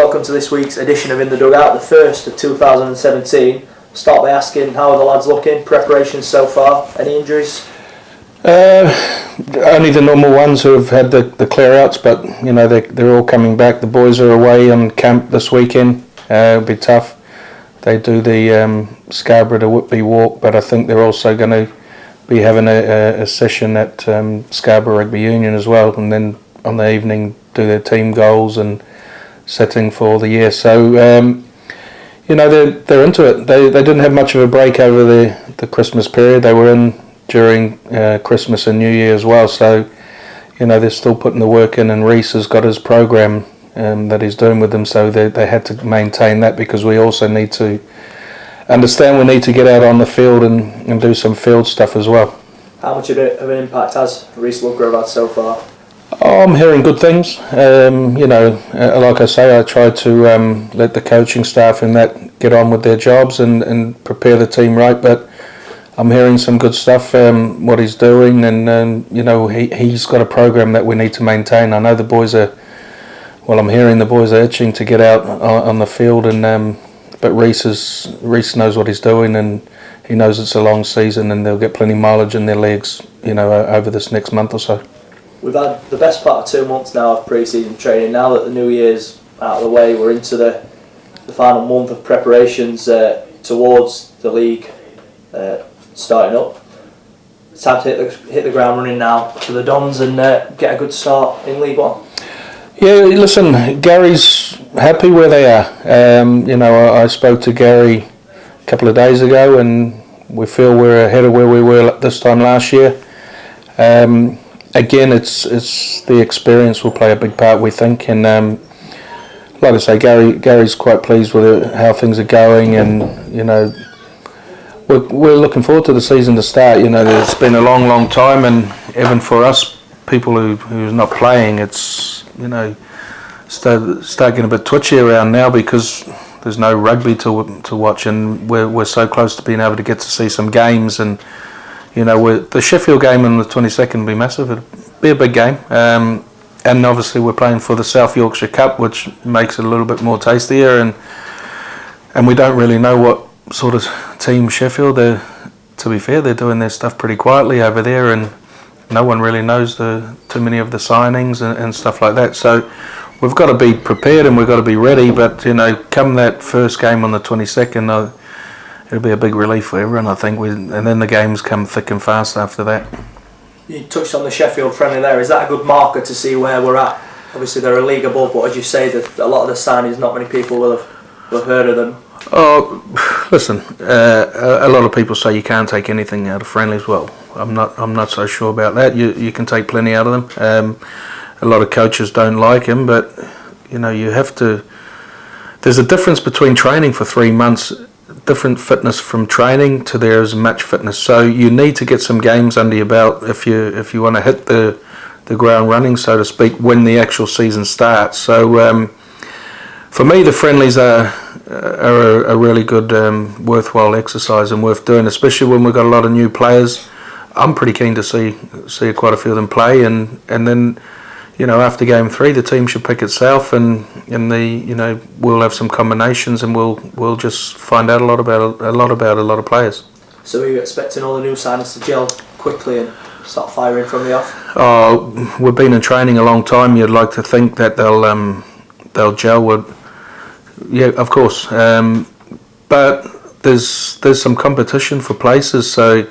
welcome to this week's edition of In the Dugout, the first of 2017. Start by asking, how are the lads looking? Preparations so far? Any injuries? Only the normal ones who have had the clear-outs, but you know they're all coming back. The boys are away on camp this weekend. It'll be tough. They do the Scarborough to Whitby walk, but I think they're also going to be having a session at Scarborough Rugby Union as well, and then on the evening do their team goals and setting for the year. So you know they're into it. They didn't have much of a break over the Christmas period. They were in during Christmas and New Year as well. So you know they're still putting the work in, and Reece has got his program that he's doing with them. So they had to maintain that because we also need to understand we need to get out on the field and do some field stuff as well. How much of an impact has Reece Ludgrove had so far? Oh, I'm hearing good things. You know, like I say, I try to let the coaching staff and that get on with their jobs and prepare the team right. But I'm hearing some good stuff, what he's doing, and you know, he's got a program that we need to maintain. I know the boys are. Well, I'm hearing the boys are itching to get out on the field, and but Reece knows what he's doing, and he knows it's a long season, and they'll get plenty of mileage in their legs, you know, over this next month or so. We've had the best part of 2 months now of pre-season training. Now that the New Year's out of the way, we're into the final month of preparations towards the league starting up. It's time to hit the ground running now for the Dons and get a good start in League One. Yeah, listen, Gary's happy where they are. You know, I spoke to Gary a couple of days ago, and we feel we're ahead of where we were this time last year. Again, it's the experience will play a big part, we think, and like I say, Gary's quite pleased with how things are going, and you know, we're looking forward to the season to start. You know, it's been a long time, and even for us, people who's not playing, it's, you know, start getting a bit twitchy around now because there's no rugby to watch, and we're so close to being able to get to see some games. And you know, the Sheffield game on the 22nd will be massive. It'll be a big game, and obviously we're playing for the South Yorkshire Cup, which makes it a little bit more tastier. And we don't really know what sort of team Sheffield. To be fair, they're doing their stuff pretty quietly over there, and no one really knows too many of the signings and stuff like that. So we've got to be prepared and we've got to be ready. But you know, come that first game on the 22nd, it'll be a big relief for everyone, I think. And then the games come thick and fast after that. You touched on the Sheffield friendly there. Is that a good marker to see where we're at? Obviously they're a league above, but as you say, that a lot of the signings, not many people will have heard of them. Oh, listen, a lot of people say you can't take anything out of friendlies. Well, I'm not so sure about that. You can take plenty out of them. A lot of coaches don't like them, but you know, you have to. There's a difference between training for 3 months, different fitness from training to there is match fitness. So you need to get some games under your belt if you want to hit the ground running, so to speak, when the actual season starts. So for me, the friendlies are a really good, worthwhile exercise and worth doing, especially when we've got a lot of new players. I'm pretty keen to see quite a few of them play, and then, you know, after game 3, the team should pick itself, and you know, we'll have some combinations, and we'll just find out a lot about a lot of players. So are you expecting all the new signings to gel quickly and start firing from the off? Oh, we've been in training a long time. You'd like to think that they'll gel with. Yeah, of course. But there's some competition for places. So,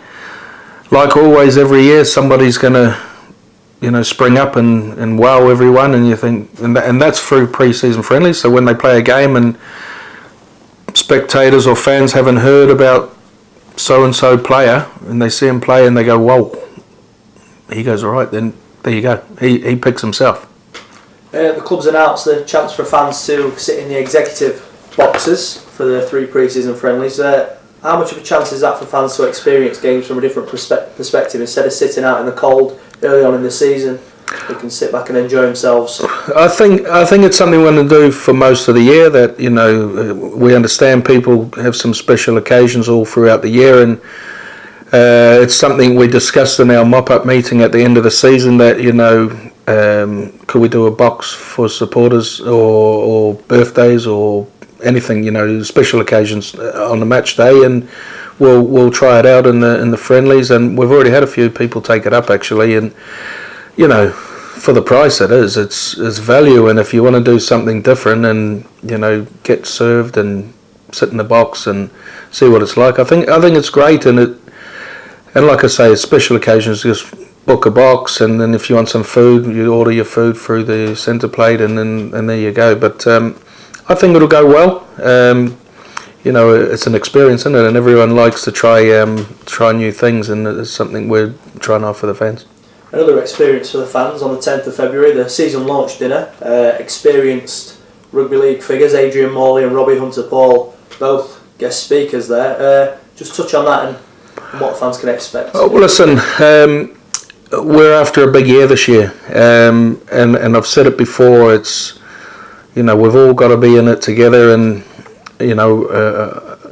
like always, every year somebody's going to, you know, spring up and wow everyone, and you think, and that's through pre-season friendlies. So when they play a game and spectators or fans haven't heard about so-and-so player, and they see him play and they go, whoa, he goes, all right, then there you go. He picks himself. The club's announced the chance for fans to sit in the executive boxes for the 3 pre-season friendlies. How much of a chance is that for fans to experience games from a different perspective instead of sitting out in the cold early on in the season? They can sit back and enjoy themselves. I think it's something we want to do for most of the year. That, you know, we understand people have some special occasions all throughout the year, and it's something we discussed in our mop-up meeting at the end of the season. That, you know, could we do a box for supporters or birthdays or anything, special occasions on the match day, and we'll try it out in the friendlies, and we've already had a few people take it up actually, and for the price it's value, and if you want to do something different and get served and sit in the box and see what it's like, I think it's great, and like I say, special occasions, just book a box, and then if you want some food, you order your food through the centre plate, and there you go. But I think it'll go well. It's an experience, isn't it? And everyone likes to try new things, and it's something we're trying to offer the fans. Another experience for the fans on the 10th of February, the season launch dinner. Experienced rugby league figures, Adrian Morley and Robbie Hunter-Paul, both guest speakers there. Just touch on that and what fans can expect. Oh, well, listen, we're after a big year this year, and I've said it before. It's we've all got to be in it together, and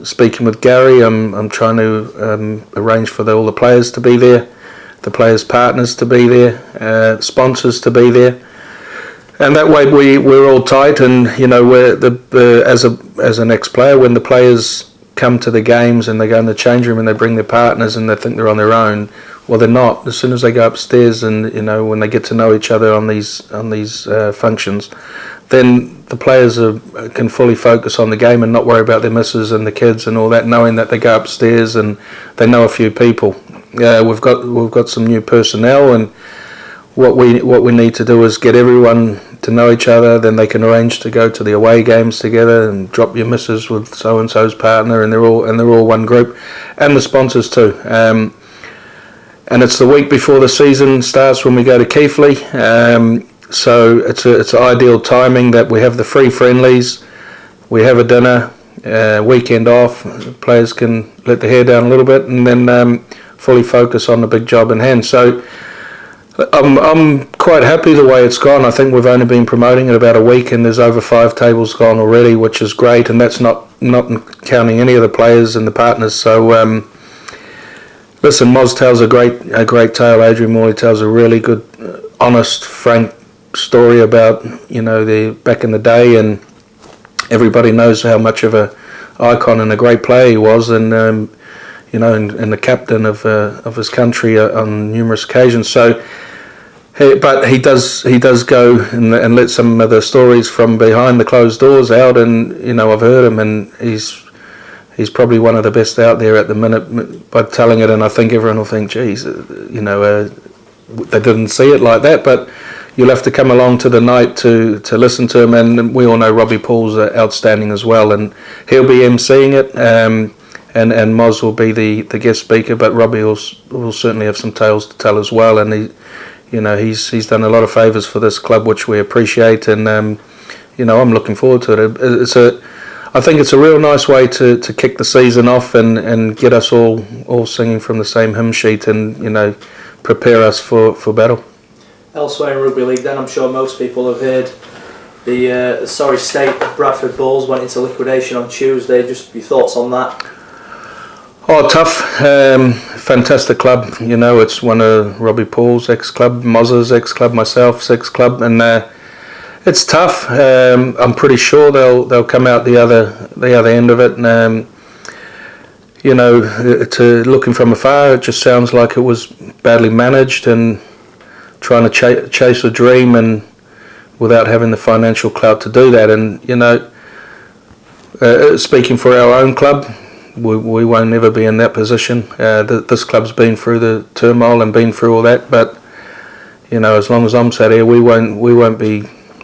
speaking with Gary, I'm trying to arrange for all the players to be there, the players' partners to be there, sponsors to be there, and that way we're all tight. And we're as an ex-player, when the players come to the games and they go in the change room and they bring their partners and they think they're on their own, well, they're not. As soon as they go upstairs and when they get to know each other on these functions, then the players can fully focus on the game and not worry about their missus and the kids and all that, knowing that they go upstairs and they know a few people. We've got some new personnel, and what we need to do is get everyone to know each other. Then they can arrange to go to the away games together and drop your missus with so and so's partner, and they're all one group, and the sponsors too. And it's the week before the season starts when we go to Keighley. So it's ideal timing that we have the free friendlies, we have a dinner, weekend off, players can let their hair down a little bit, and then fully focus on the big job in hand. So I'm quite happy the way it's gone. I think we've only been promoting it about a week, and there's over 5 tables gone already, which is great, and that's not counting any of the players and the partners. So listen, Moz tells a great tale. Adrian Morley tells a really good, honest, frank story about the back in the day, and everybody knows how much of a icon and a great player he was, and and the captain of his country on numerous occasions. So, but he does go and let some of the stories from behind the closed doors out, and I've heard him, and he's probably one of the best out there at the minute by telling it. And I think everyone will think, geez, they didn't see it like that, but you'll have to come along to the night to listen to him. And we all know Robbie Paul's outstanding as well, and he'll be emceeing it, and Moz will be the guest speaker, but Robbie will certainly have some tales to tell as well, and he's done a lot of favours for this club, which we appreciate, and I'm looking forward to it. I think it's a real nice way to kick the season off and get us all singing from the same hymn sheet, and prepare us for battle. Elsewhere in rugby league, then I'm sure most people have heard the sorry state Bradford Bulls went into liquidation on Tuesday. Just your thoughts on that? Oh, tough. Fantastic club. It's one of Robbie Paul's ex-club, Moz's ex-club, myself's ex-club, and it's tough. I'm pretty sure they'll come out the other end of it. And, looking from afar, it just sounds like it was badly managed and trying to chase a dream, and without having the financial clout to do that. And speaking for our own club, we won't ever be in that position. This club's been through the turmoil and been through all that, but as long as I'm sat here, we won't be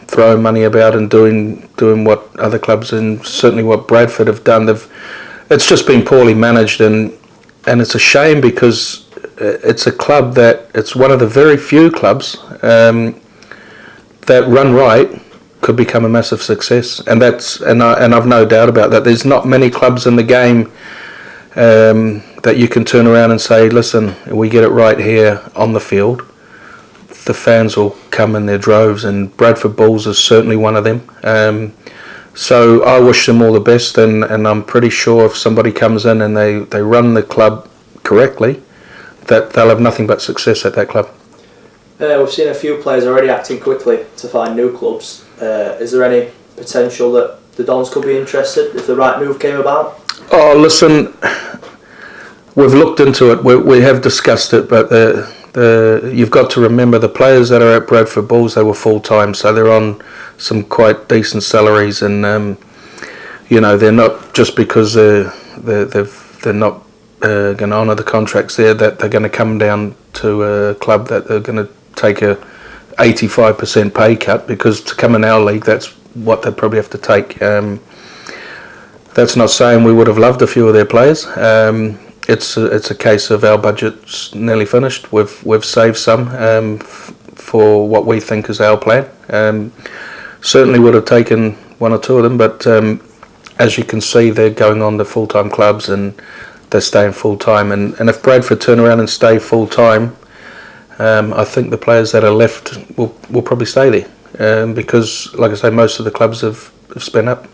throwing money about and doing what other clubs, and certainly what Bradford have done. It's just been poorly managed, and it's a shame, because it's a club that it's one of the very few clubs that run right could become a massive success, and I've no doubt about that. There's not many clubs in the game that you can turn around and say, listen, we get it right here on the field, the fans will come in their droves, and Bradford Bulls is certainly one of them. So I wish them all the best, and I'm pretty sure if somebody comes in and they run the club correctly, that they'll have nothing but success at that club. We've seen a few players already acting quickly to find new clubs. Is there any potential that the Dons could be interested if the right move came about? Oh, listen, we've looked into it. We have discussed it, but you've got to remember the players that are at Bradford Bulls, they were full time, so they're on some quite decent salaries, and they're not just because they're not going to honour the contracts there that they're going to come down to a club that they're going to take a 85% pay cut, because to come in our league, that's what they'd probably have to take. That's not saying we would have loved a few of their players. It's a case of our budget's nearly finished. We've saved some for what we think is our plan. Certainly would have taken one or two of them, but as you can see, they're going on to full-time clubs and they're staying full-time. And if Bradford turn around and stay full-time, I think the players that are left will probably stay there, because, like I say, most of the clubs have spent up.